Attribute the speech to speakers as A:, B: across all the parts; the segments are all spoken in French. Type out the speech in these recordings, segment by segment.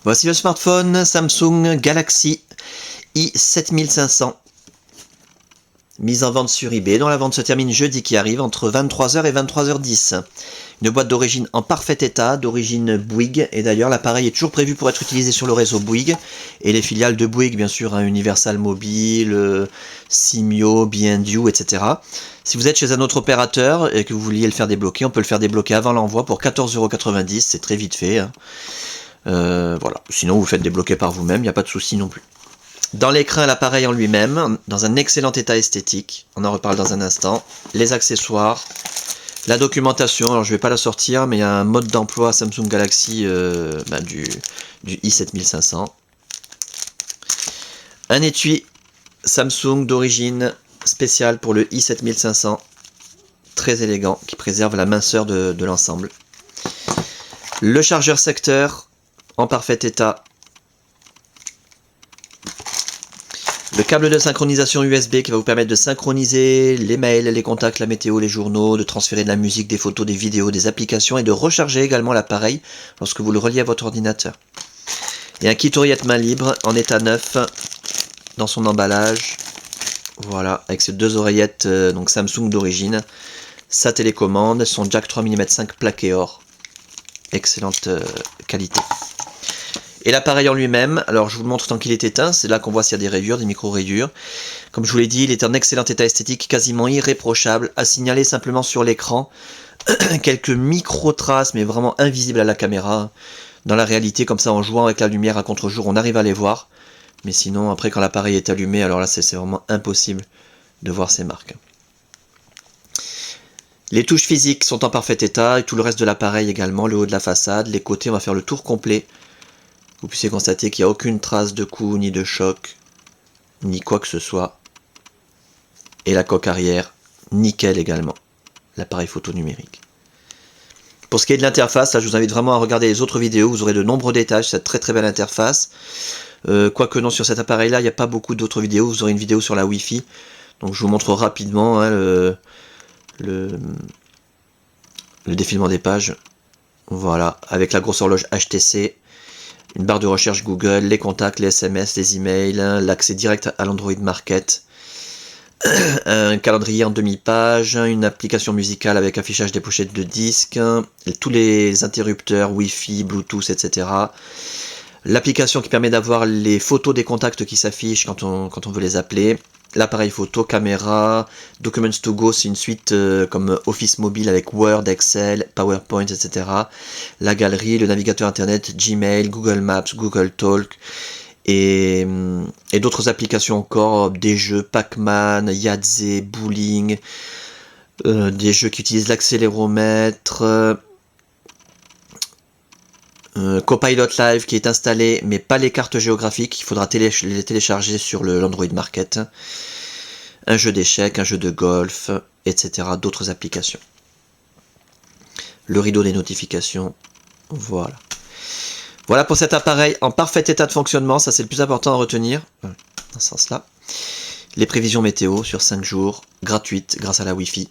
A: Voici le smartphone Samsung Galaxy i7500, mise en vente sur eBay, dont la vente se termine jeudi qui arrive entre 23h et 23h10. Une boîte d'origine en parfait état, d'origine Bouygues, et d'ailleurs l'appareil est toujours prévu pour être utilisé sur le réseau Bouygues, et les filiales de Bouygues, bien sûr, Universal Mobile, Simio, B&U, etc. Si vous êtes chez un autre opérateur et que vous vouliez le faire débloquer, on peut le faire débloquer avant l'envoi pour 14,90 €, c'est très vite fait. Voilà. Sinon, vous faites débloquer par vous-même, il n'y a pas de souci non plus. Dans l'écran, l'appareil en lui-même, dans un excellent état esthétique, on en reparle dans un instant. Les accessoires, la documentation, alors je ne vais pas la sortir, mais il y a un mode d'emploi Samsung Galaxy du i7500. Un étui Samsung d'origine spéciale pour le i7500, très élégant, qui préserve la minceur de l'ensemble. Le chargeur secteur, en parfait état. Le câble de synchronisation USB qui va vous permettre de synchroniser les mails, les contacts, la météo, les journaux, de transférer de la musique, des photos, des vidéos, des applications et de recharger également l'appareil lorsque vous le reliez à votre ordinateur. Et un kit oreillette main libre en état neuf dans son emballage. Voilà, avec ces deux oreillettes donc Samsung d'origine. Sa télécommande, son jack 3 mm 5 plaqué or. Excellente qualité. Et l'appareil en lui-même, alors je vous le montre tant qu'il est éteint, c'est là qu'on voit s'il y a des rayures, des micro-rayures. Comme je vous l'ai dit, il est en excellent état esthétique, quasiment irréprochable, à signaler simplement sur l'écran quelques micro-traces, mais vraiment invisibles à la caméra. Dans la réalité, comme ça, en jouant avec la lumière à contre-jour, on arrive à les voir. Mais sinon, après, quand l'appareil est allumé, alors là, c'est vraiment impossible de voir ces marques. Les touches physiques sont en parfait état, et tout le reste de l'appareil également, le haut de la façade, les côtés, on va faire le tour complet. Vous puissiez constater qu'il n'y a aucune trace de coup, ni de choc, ni quoi que ce soit. Et la coque arrière, nickel également. L'appareil photo numérique. Pour ce qui est de l'interface, là je vous invite vraiment à regarder les autres vidéos, vous aurez de nombreux détails sur cette très très belle interface. Quoique non, sur cet appareil là, il n'y a pas beaucoup d'autres vidéos, vous aurez une vidéo sur la Wi-Fi. Donc je vous montre rapidement le défilement des pages. Voilà, avec la grosse horloge HTC. Une barre de recherche Google, les contacts, les SMS, les emails, l'accès direct à l'Android Market, un calendrier en demi-page, une application musicale avec affichage des pochettes de disques, tous les interrupteurs, Wi-Fi, Bluetooth, etc. L'application qui permet d'avoir les photos des contacts qui s'affichent quand on veut les appeler. L'appareil photo, caméra, Documents to Go, c'est une suite comme Office mobile avec Word, Excel, PowerPoint, etc. La galerie, le navigateur internet, Gmail, Google Maps, Google Talk et d'autres applications encore, des jeux Pac-Man, Yahtzee, Bowling, des jeux qui utilisent l'accéléromètre, Copilot Live qui est installé, mais pas les cartes géographiques, il faudra les télécharger sur l'Android Market. Un jeu d'échecs, un jeu de golf, etc. D'autres applications. Le rideau des notifications, voilà. Voilà pour cet appareil en parfait état de fonctionnement, ça c'est le plus important à retenir, dans ce sens-là. Les prévisions météo sur 5 jours, gratuites grâce à la Wi-Fi.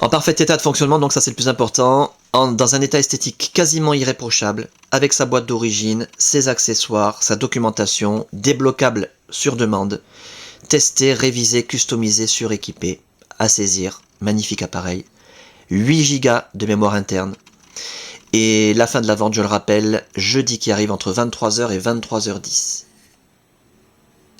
A: En parfait état de fonctionnement, donc ça c'est le plus important, dans un état esthétique quasiment irréprochable, avec sa boîte d'origine, ses accessoires, sa documentation, débloquable sur demande, testé, révisé, customisé, suréquipé, à saisir, magnifique appareil, 8 Go de mémoire interne, et la fin de la vente, je le rappelle, jeudi qui arrive entre 23h et 23h10.